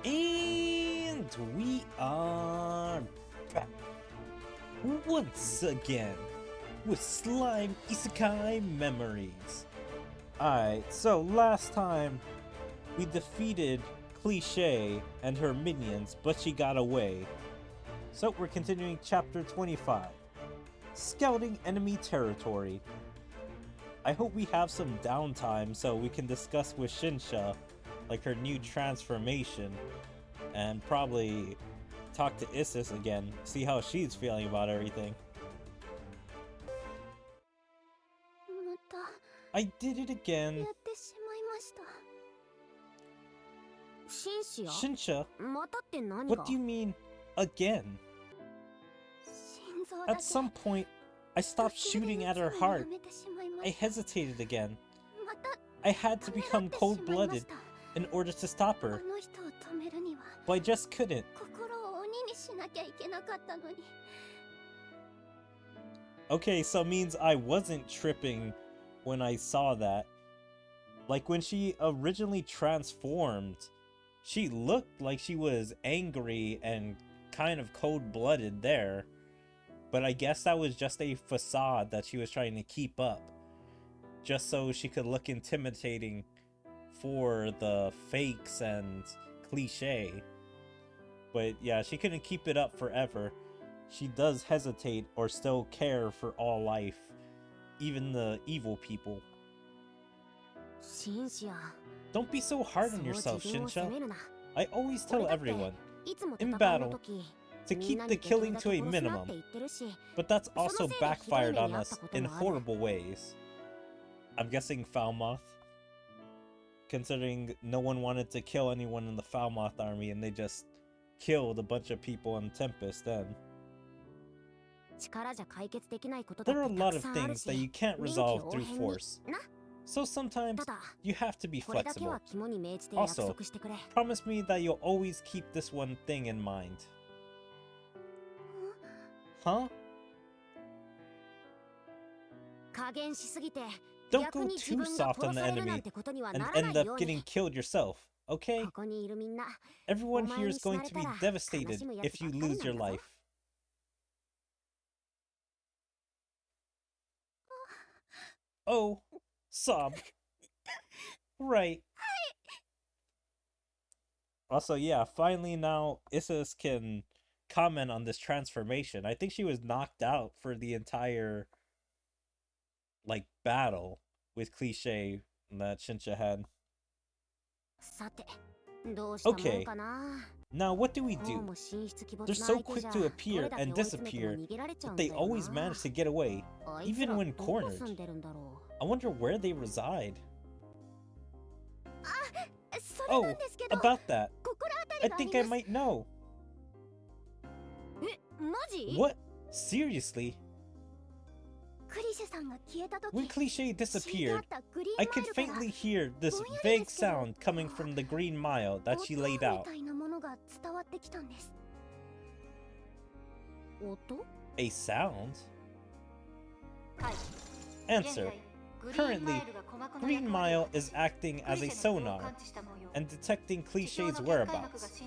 And we are back once again with Slime Isekai Memories. Alright, so last time we defeated Cliche and her minions, but she got away. So we're continuing chapter 25, Scouting Enemy Territory. I hope we have some downtime so we can discuss with Shinsha, like her new transformation, and probably talk to Isis again, see how she's feeling about everything. I did it again. Shinsha? What do you mean, again? At some point, I stopped shooting at her heart. I hesitated again. I had to become cold-blooded in order to stop her, but I just couldn't. Okay, so it means I wasn't tripping when I saw that. Like when she originally transformed, she looked like she was angry and kind of cold-blooded there. But I guess that was just a facade that she was trying to keep up, just so she could look intimidating for the fakes and Cliche. But yeah, she couldn't keep it up forever. She does hesitate or still care for all life, even the evil people. Don't be so hard on yourself, Shinsha. I always tell everyone, in battle, to keep the killing to a minimum, but that's also backfired on us in horrible ways. I'm guessing Falmouth, considering no one wanted to kill anyone in the Falmouth army and they just killed a bunch of people in Tempest then. There are a lot of things that you can't resolve through force, so sometimes you have to be flexible. Also, promise me that you'll always keep this one thing in mind. Huh? Don't go too soft on the enemy and end up getting killed yourself, okay? Everyone here is going to be devastated if you lose your life. Oh, sob. Right. Also, yeah, finally now Isis can comment on this transformation. I think she was knocked out for the entire, like, battle with Cliche that Shinsha had. Okay, now what do we do? They're so quick to appear and disappear, but they always manage to get away, even when cornered. I wonder where they reside. Oh, about that. I think I might know. What? Seriously? When Cliche disappeared, I could faintly hear this vague sound coming from the Green Mile that she laid out. A sound? Answer. Currently, Green Mile is acting as a sonar and detecting Cliche's whereabouts.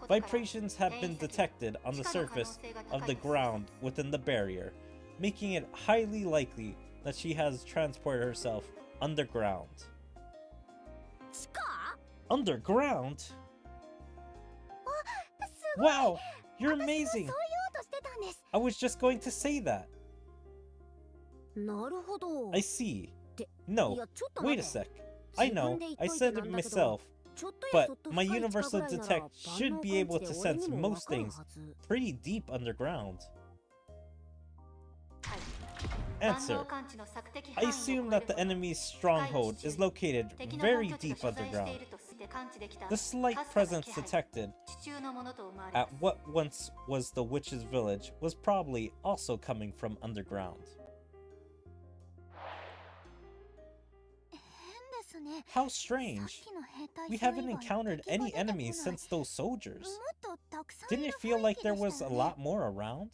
Vibrations have been detected on the surface of the ground within the barrier, making it highly likely that she has transported herself underground. Underground? Wow! You're amazing! I was just going to say that. I see. No, wait a sec. I know, I said it myself, but my universal detect should be able to sense most things pretty deep underground. Answer. I assume that the enemy's stronghold is located very deep underground. The slight presence detected at what once was the witch's village was probably also coming from underground. How strange. We haven't encountered any enemies since those soldiers. Didn't it feel like there was a lot more around?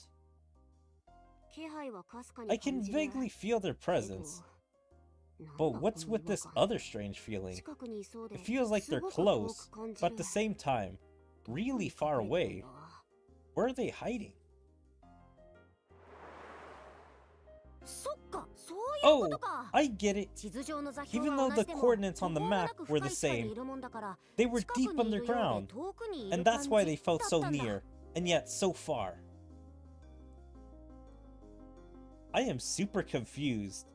I can vaguely feel their presence. But what's with this other strange feeling? It feels like they're close, but at the same time, really far away. Where are they hiding? Oh, I get it. Even though the coordinates on the map were the same, they were deep underground, and that's why they felt so near, and yet so far. I am super confused,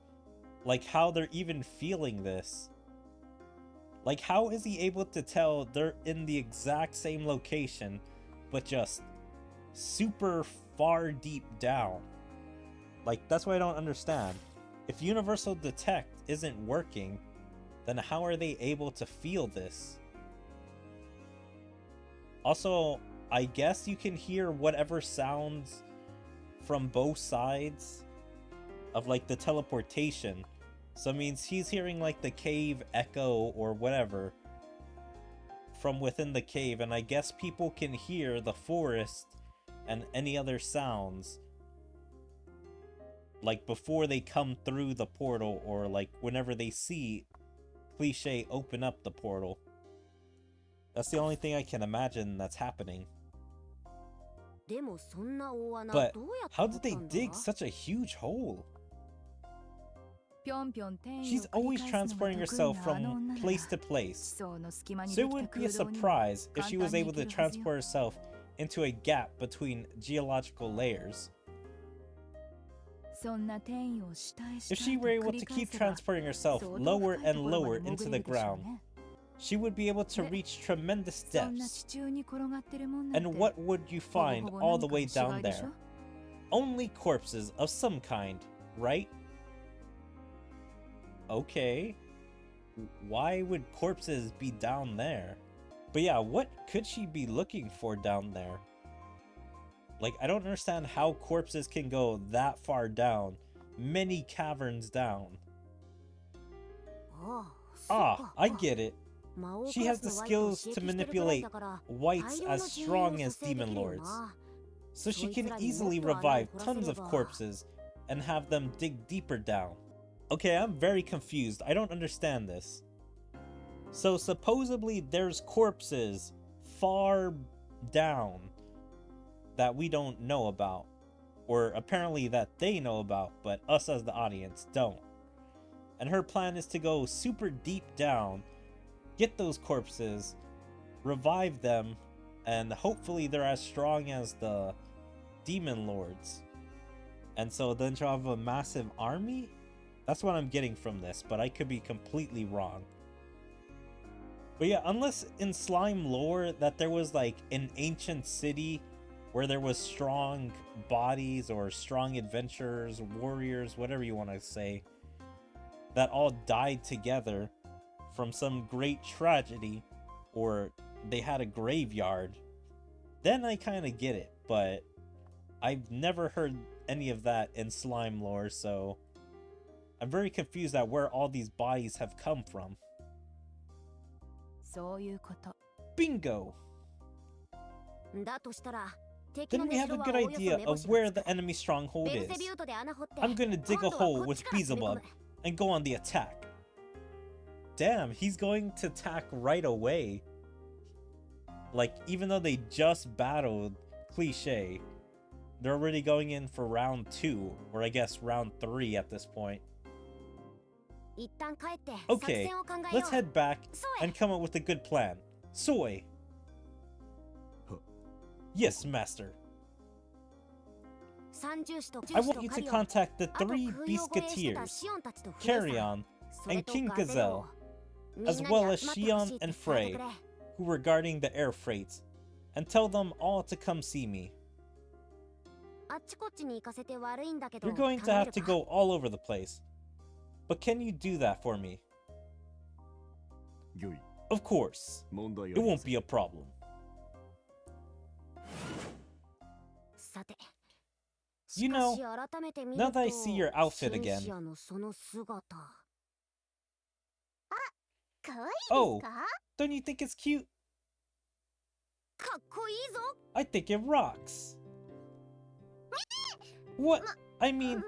like how they're even feeling this. Like, how is he able to tell they're in the exact same location, but just super far deep down? Like, that's what I don't understand. If Universal Detect isn't working, then how are they able to feel this? Also, I guess you can hear whatever sounds from both sides of, like, the teleportation. So it means he's hearing, like, the cave echo or whatever from within the cave, and I guess people can hear the forest and any other sounds, like, before they come through the portal, or, like, whenever they see Cliche open up the portal. That's the only thing I can imagine that's happening. But how did they dig such a huge hole? She's always transporting herself from place to place, so it wouldn't be a surprise if she was able to transport herself into a gap between geological layers. If she were able to keep transporting herself lower and lower into the ground, she would be able to reach tremendous depths. And what would you find all the way down there? Only corpses of some kind, right? Okay. Why would corpses be down there? But yeah, what could she be looking for down there? Like, I don't understand how corpses can go that far down, many caverns down. Ah, I get it. She has the skills to manipulate whites as strong as demon lords, so she can easily revive tons of corpses and have them dig deeper down. Okay, I'm very confused. I don't understand this. So supposedly there's corpses far down that we don't know about, or apparently that they know about, but us as the audience don't. And her plan is to go super deep down, get those corpses, revive them, and hopefully they're as strong as the demon lords. And so then she'll have a massive army? That's what I'm getting from this, but I could be completely wrong. But yeah, unless in slime lore that there was like an ancient city where there was strong bodies or strong adventurers, warriors, whatever you want to say, that all died together from some great tragedy, or they had a graveyard, then I kind of get it. But I've never heard any of that in slime lore, so I'm very confused at where all these bodies have come from. Bingo! Then we have a good idea of where the enemy stronghold is. I'm gonna dig a hole with Beelzebub and go on the attack. Damn, he's going to attack right away. Like, even though they just battled Cliche, they're already going in for round 2, or I guess round 3 at this point. Okay, let's head back and come up with a good plan. Soy! Yes, master. I want you to contact the 3 Beastketeers, Carrion, and King Gazelle, as well as Shion and Frey, who were guarding the air freights, and tell them all to come see me. You're going to have to go all over the place, but can you do that for me? Of course, it won't be a problem. You know, now that I see your outfit again... Oh, don't you think it's cute? I think it rocks. What? I mean,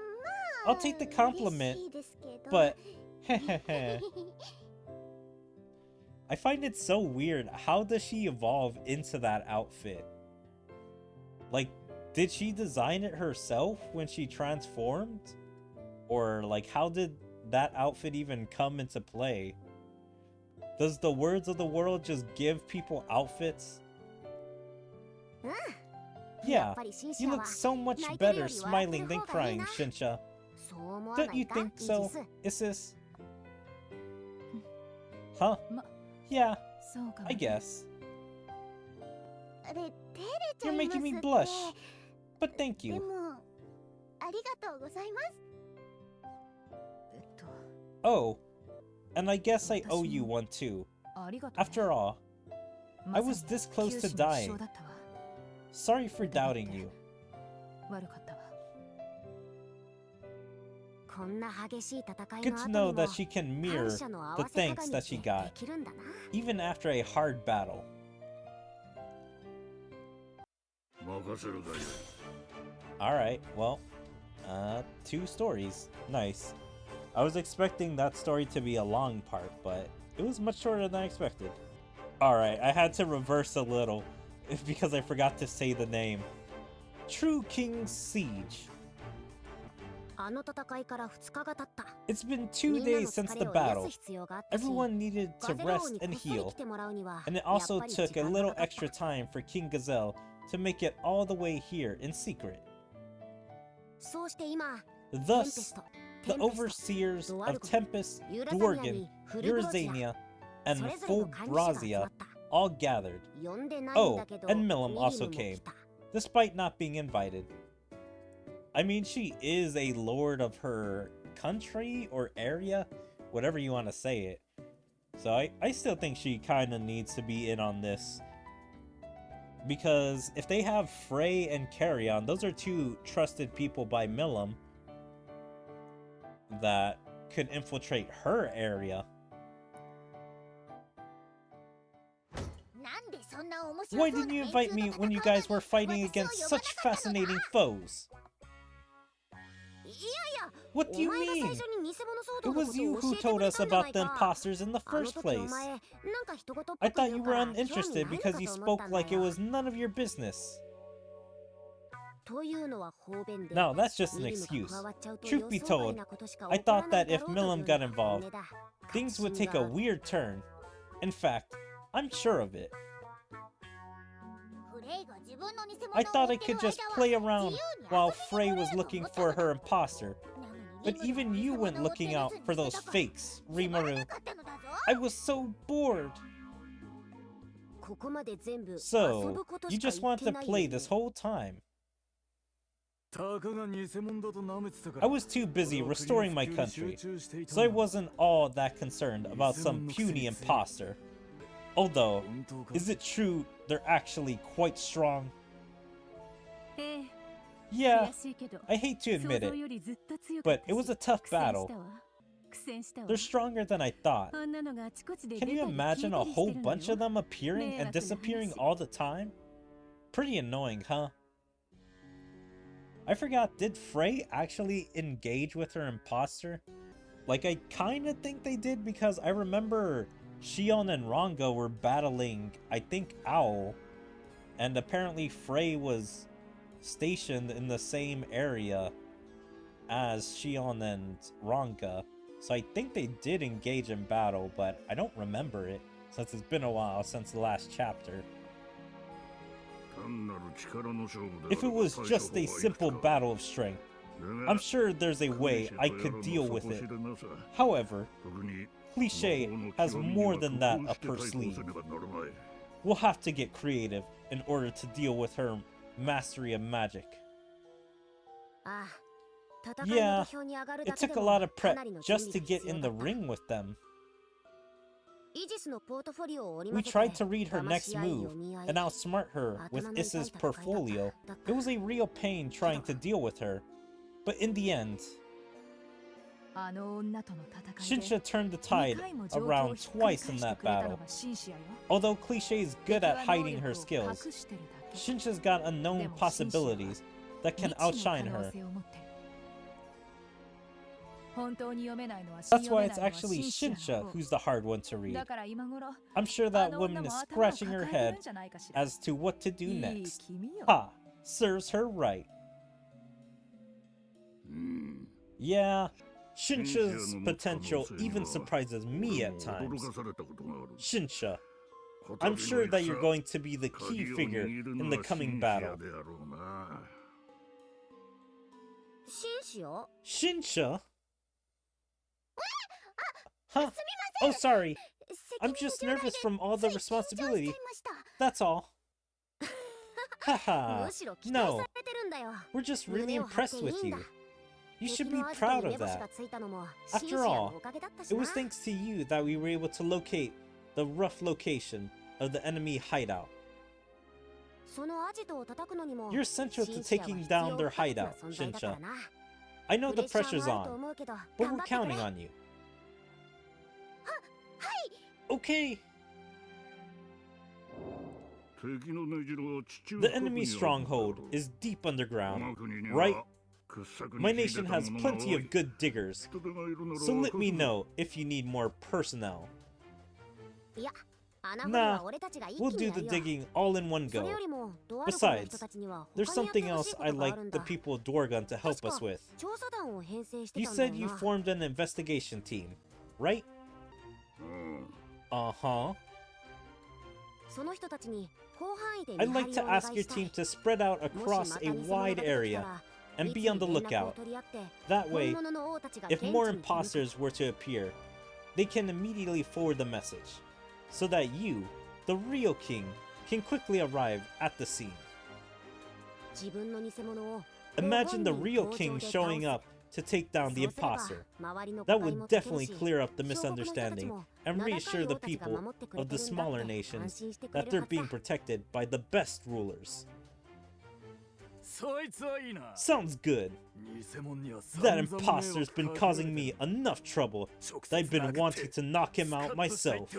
I'll take the compliment, but... I find it so weird. How does she evolve into that outfit? Like, did she design it herself when she transformed? Or, like, how did that outfit even come into play? Does the words of the world just give people outfits? Yeah, you look so much better smiling than crying, Shinsha. Don't you think so, Isis? Huh? Yeah, I guess. You're making me blush. But thank you. Oh, and I guess I owe you one too. After all, I was this close to dying. Sorry for doubting you. Good to know that she can mirror the thanks that she got, even after a hard battle. Alright, well, 2 stories. Nice. I was expecting that story to be a long part, but it was much shorter than I expected. Alright, I had to reverse a little, because I forgot to say the name. True King's Siege. It's been 2 days since the battle. Everyone needed to rest and heal, and it also took a little extra time for King Gazelle to make it all the way here in secret. Thus, the overseers of Tempest, Dworgen, Urizania, and Fulbrazia all gathered. Oh, and Milim also came, despite not being invited. I mean, she is a lord of her country or area, whatever you want to say it. So I still think she kind of needs to be in on this. Because if they have Frey and Carrion, those are 2 trusted people by Milim that could infiltrate her area. Why didn't you invite me when you guys were fighting against such fascinating foes? What do you mean? It was you who told us about the imposters in the first place. I thought you were uninterested because you spoke like it was none of your business. No, that's just an excuse. Truth be told, I thought that if Milim got involved, things would take a weird turn. In fact, I'm sure of it. I thought I could just play around while Frey was looking for her imposter. But even you went looking out for those fakes, Rimuru. I was so bored. So, you just want to play this whole time. I was too busy restoring my country, so I wasn't all that concerned about some puny imposter. Although, is it true they're actually quite strong? Yeah, I hate to admit it, but it was a tough battle. They're stronger than I thought. Can you imagine a whole bunch of them appearing and disappearing all the time? Pretty annoying, huh? I forgot, did Frey actually engage with her imposter? Like, I kinda think they did because I remember Shion and Rongo were battling, I think, Owl. And apparently Frey was stationed in the same area as Shion and Ronga. So I think they did engage in battle, but I don't remember it since it's been a while since the last chapter. If it was just a simple battle of strength, I'm sure there's a way I could deal with it. However, Cliche has more than that up her sleeve. We'll have to get creative in order to deal with her mastery of magic. Yeah, it took a lot of prep just to get in the ring with them. We tried to read her next move and outsmart her with Issa's portfolio. It was a real pain trying to deal with her, but in the end, Shinsha turned the tide around twice in that battle. Although Cliche is good at hiding her skills, Shinsha's got unknown possibilities that can outshine her. That's why it's actually Shinsha who's the hard one to read. I'm sure that woman is scratching her head as to what to do next. Ha! Serves her right. Yeah, Shinsha's potential even surprises me at times. Shinsha, I'm sure that you're going to be the key figure in the coming battle. Shinsha? Huh? Oh, sorry. I'm just nervous from all the responsibility. That's all. Haha. No. We're just really impressed with you. You should be proud of that. After all, it was thanks to you that we were able to locate the rough location of the enemy hideout. You're essential to taking down their hideout, Shinsha. I know the pressure's on, but we're counting on you. Okay. The enemy stronghold is deep underground, right? My nation has plenty of good diggers, so let me know if you need more personnel. Nah, we'll do the digging all in one go. Besides, there's something else I'd like the people of Dwargon to help us with. You said you formed an investigation team, right? Uh-huh. I'd like to ask your team to spread out across a wide area and be on the lookout. That way, if more imposters were to appear, they can immediately forward the message, so that you, the real king, can quickly arrive at the scene. Imagine the real king showing up to take down the imposter. That would definitely clear up the misunderstanding and reassure the people of the smaller nations that they're being protected by the best rulers. Sounds good. That imposter's been causing me enough trouble that I've been wanting to knock him out myself,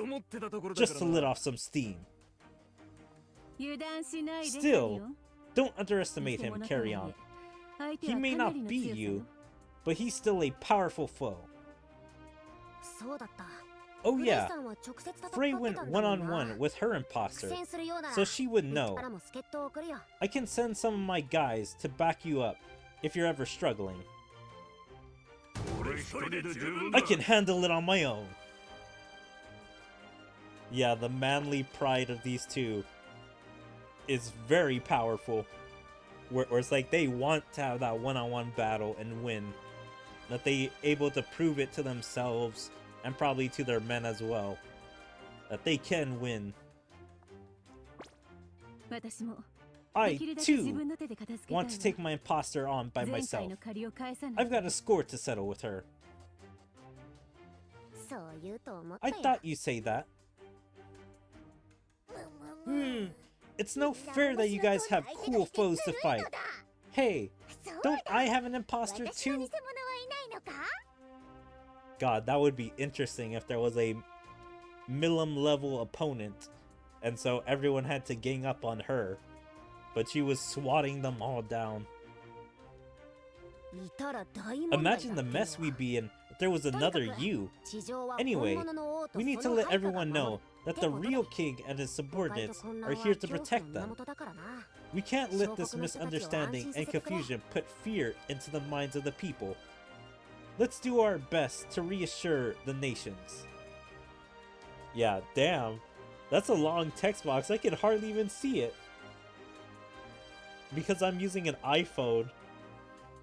just to let off some steam. Still, don't underestimate him, Carry On. He may not beat you, but he's still a powerful foe. Oh yeah, Frey went one-on-one with her imposter, so she would know. I can send some of my guys to back you up if you're ever struggling. I can handle it on my own. Yeah, the manly pride of these two is very powerful. Where it's like they want to have that one-on-one battle and win. That they able to prove it to themselves and probably to their men as well. That they can win. I, too, want to take my imposter on by myself. I've got a score to settle with her. I thought you'd say that. It's no fair that you guys have cool foes to fight. Hey, don't I have an imposter too? God, that would be interesting if there was a Milim level opponent, and so everyone had to gang up on her, but she was swatting them all down. Imagine the mess we'd be in if there was another you. Anyway, we need to let everyone know that the real king and his subordinates are here to protect them. We can't let this misunderstanding and confusion put fear into the minds of the people. Let's do our best to reassure the nations. Yeah, damn. That's a long text box. I can hardly even see it. Because I'm using an iPhone,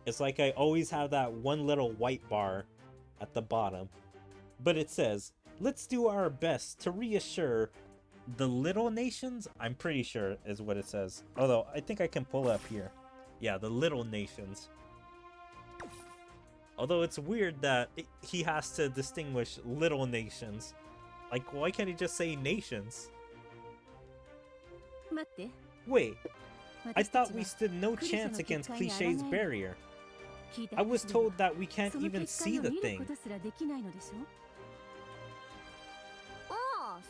it's like I always have that one little white bar at the bottom. But it says, let's do our best to reassure the little nations. I'm pretty sure is what it says. Although, I think I can pull up here. Yeah, the little nations. Although it's weird that he has to distinguish little nations. Like, why can't he just say nations? Wait, I thought we stood no chance against Cliche's barrier. I was told that we can't even see the thing.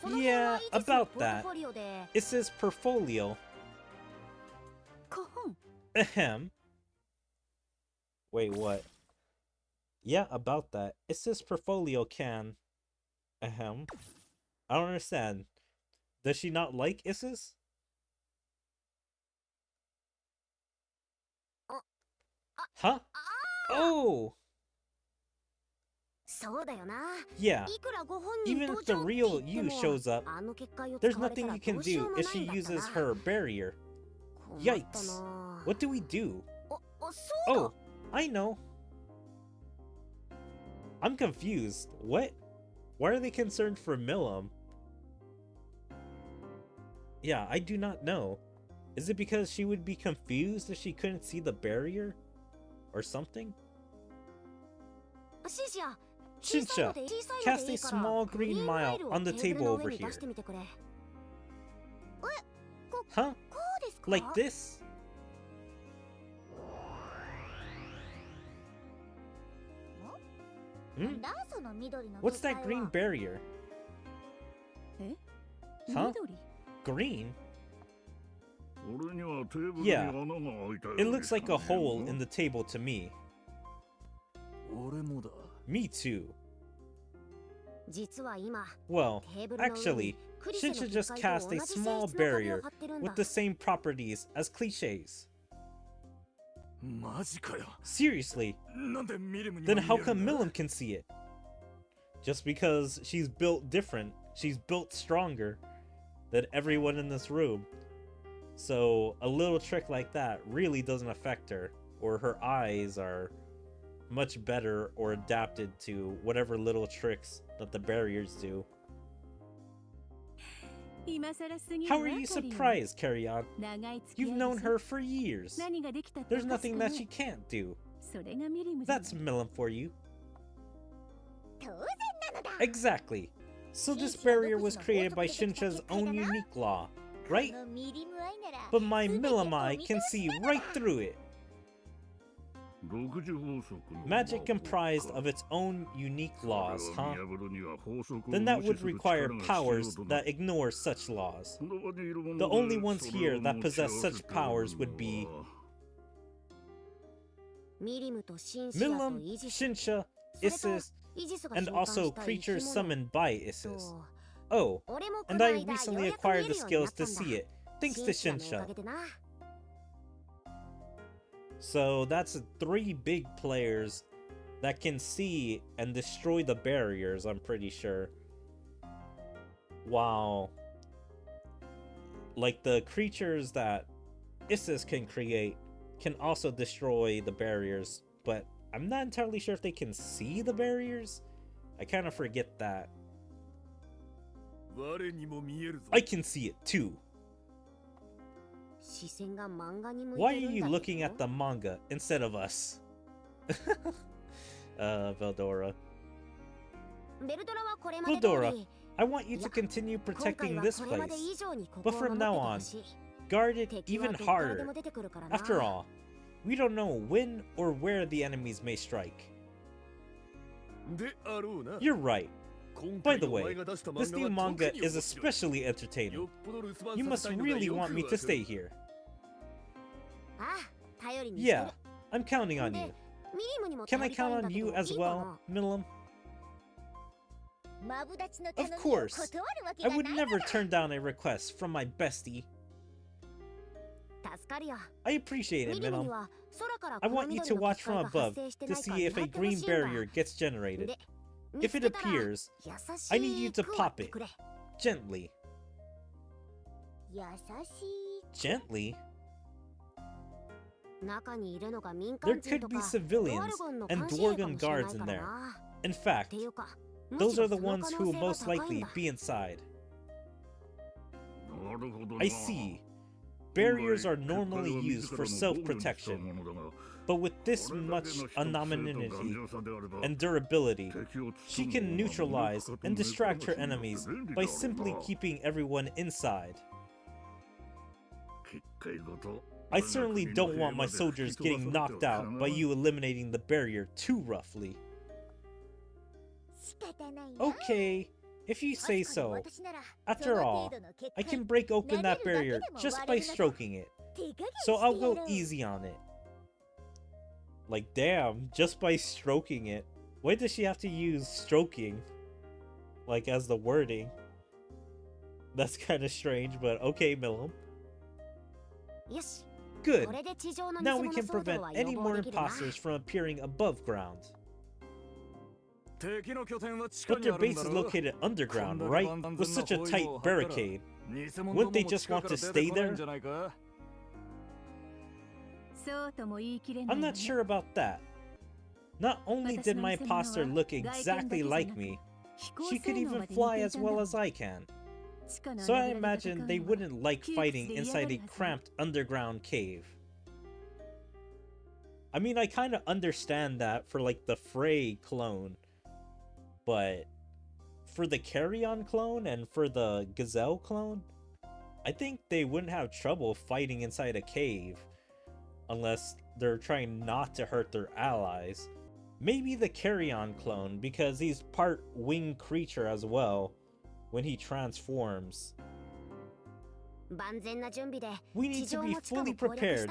Yeah, about that. It says portfolio. Ahem. Wait, what? Yeah, about that. It's this portfolio can. Ahem. I don't understand. Does she not like Isses? Huh? Oh! Yeah. Even if the real you shows up, there's nothing you can do if she uses her barrier. Yikes. What do we do? Oh, I know. I'm confused. What? Why are they concerned for Milim? Yeah, I do not know. Is it because she would be confused if she couldn't see the barrier? Or something? Shinsha, cast a small green mile on the table over here. Huh? Like this? Hmm? What's that green barrier? Huh? Green? Yeah, it looks like a hole in the table to me. Me too. Well, actually, Shinsha just cast a small barrier with the same properties as Cliches. Seriously? Then how come Milim can see it? Just because she's built different, she's built stronger than everyone in this room. So a little trick like that really doesn't affect her, or her eyes are much better or adapted to whatever little tricks that the barriers do. How are you surprised, Carry-On? You've known her for years. There's nothing that she can't do. That's Milim for you. Exactly. So this barrier was created by Shinsha's own unique law, right? But my Milim can see right through it. Magic comprised of its own unique laws, huh? Then that would require powers that ignore such laws. The only ones here that possess such powers would be Milim, Shinsha, Isses, and also creatures summoned by Isses. Oh, and I recently acquired the skills to see it, thanks to Shinsha. So that's 3 big players that can see and destroy the barriers, I'm pretty sure. Wow. Like the creatures that Isses can create can also destroy the barriers, but I'm not entirely sure if they can see the barriers. I kind of forget that. I can see it too. Why are you looking at the manga instead of us? Veldora. Veldora, I want you to continue protecting this place. But from now on, guard it even harder. After all, we don't know when or where the enemies may strike. You're right. By the way, this new manga is especially entertaining. You must really want me to stay here. Yeah, I'm counting on you. Can I count on you as well, Milim? Of course! I would never turn down a request from my bestie. I appreciate it, Milim. I want you to watch from above to see if a green barrier gets generated. If it appears, I need you to pop it. Gently. Gently? There could be civilians and Dwargon guards in there. In fact, those are the ones who will most likely be inside. I see. Barriers are normally used for self-protection, but with this much anonymity and durability, she can neutralize and distract her enemies by simply keeping everyone inside. I certainly don't want my soldiers getting knocked out by you eliminating the barrier too roughly. Okay, if you say so. After all, I can break open that barrier just by stroking it, so I'll go easy on it. Like damn, just by stroking it. Why does she have to use stroking, like, as the wording? That's kind of strange, but okay, Millum. Good. Now we can prevent any more imposters from appearing above ground. But their base is located underground, right? With such a tight barricade. Wouldn't they just want to stay there? I'm not sure about that. Not only did my imposter look exactly like me, she could even fly as well as I can. So I imagine they wouldn't like fighting inside a cramped underground cave. I mean, I kind of understand that for like the Frey clone, but for the Carrion clone and for the Gazelle clone, I think they wouldn't have trouble fighting inside a cave unless they're trying not to hurt their allies. Maybe the Carrion clone, because he's part winged creature as well when he transforms. We need to be fully prepared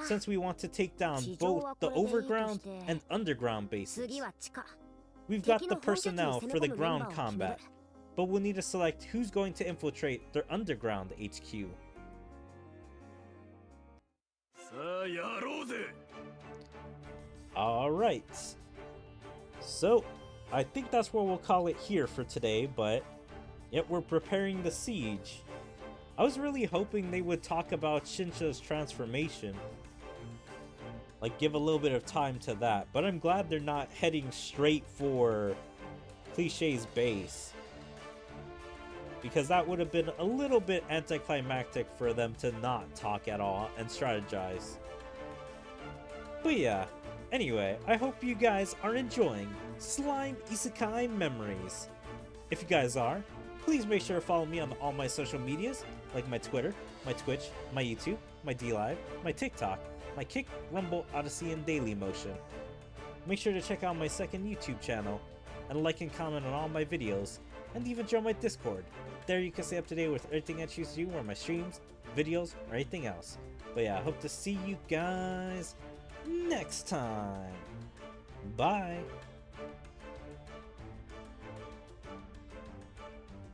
since we want to take down both the overground and underground bases. We've got the personnel for the ground combat, but we'll need to select who's going to infiltrate their underground HQ. Alright. So, I think that's where we'll call it here for today, but yet we're preparing the siege. I was really hoping they would talk about Shinsha's transformation. Like, give a little bit of time to that, but I'm glad they're not heading straight for Cliche's base. Because that would have been a little bit anticlimactic for them to not talk at all and strategize. But yeah, anyway, I hope you guys are enjoying Slime Isekai Memories. If you guys are, please make sure to follow me on all my social medias, like my Twitter, my Twitch, my YouTube, my DLive, my TikTok, my Kick, Rumble, Odyssey, and Dailymotion. Make sure to check out my second YouTube channel, and like and comment on all my videos, and even join my Discord. There you can stay up to date with everything I choose to do, or my streams, videos, or anything else. But yeah, I hope to see you guys next time. Bye!